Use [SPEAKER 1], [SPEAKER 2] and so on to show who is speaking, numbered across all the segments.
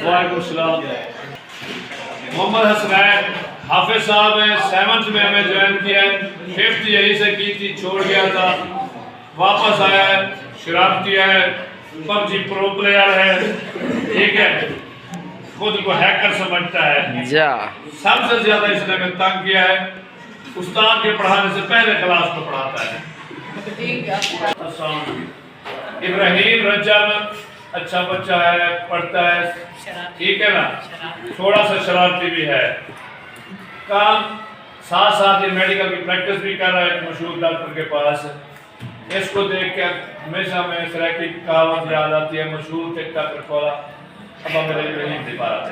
[SPEAKER 1] وعلیکم السلام. محمد حسنین حافظ صاحب ہیں, 7th میں ہمیں جوائن کیا ہے, 5th یہی سے کی تھی, چھوڑ گیا تھا, واپس آیا ہے, شرارتی ہے, PUBG پرو پلیئر ہے, ٹھیک ہے, خود کو ہیکر سمجھتا ہے. سب سے زیادہ اس نے ہمیں تنگ کیا ہے, استاد کے پڑھانے سے پہلے کلاس کو پڑھاتا ہے. ابراہیم رجب اچھا بچہ ہے, پڑھتا ہے, ٹھیک ہے نا, تھوڑا سا شرارتی بھی ہے, کام ساتھ ساتھ یہ میڈیکل کی پریکٹس بھی کر رہا ہے ایک مشہور ڈاکٹر کے پاس. اس کو دیکھ کے ہمیشہ میں اس طرح کی کہاوت یاد آتی ہے, مشہور ٹک ٹاکر کھولا اب میرے ابراہیم سے پارا تھا.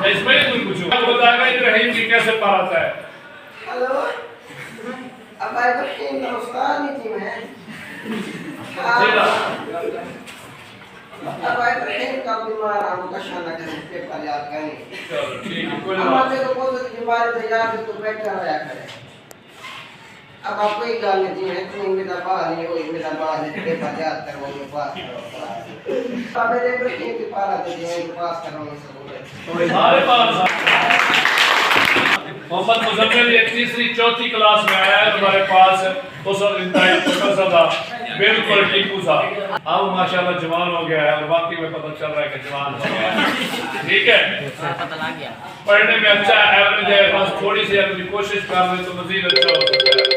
[SPEAKER 1] اس میں کوئی پوچھو بتائے گا ابراہیم کی کیسے پاراتا ہے.
[SPEAKER 2] اب ابراہیم کا استاد نہیں تھی میں, اب ابراہیم کا بیمار ہم کا شانہ کرنے پہ پریاد کریں. ہمارے تو بہت بیماری تیار ہے تو بیٹھا رہا کرے. اب آپ کوئی گال نہیں تھی ہے, تمہیں میرا بال نہیں ہوئی, میرا بال ہے پہ پریاد کرو گے پاس کرو. اب ابراہیم کی پارا دے دیں پاس کرو گے سب.
[SPEAKER 1] محمد مزمل یہ 3ری 4تھی کلاس میں آیا ہے ہمارے پاس, اس وقت انتہائی چھوٹا تھا, بالکل ٹیپو تھا, اب ماشاءاللہ جوان ہو گیا ہے, اور باقی میں پتہ چل رہا ہے کہ جوان ہو گیا ہے, ٹھیک ہے, پڑھنے میں اچھا ایوریج ہے, بس تھوڑی سی اپنی کوشش کر لیں تو مزید اچھا ہو سکتا ہے.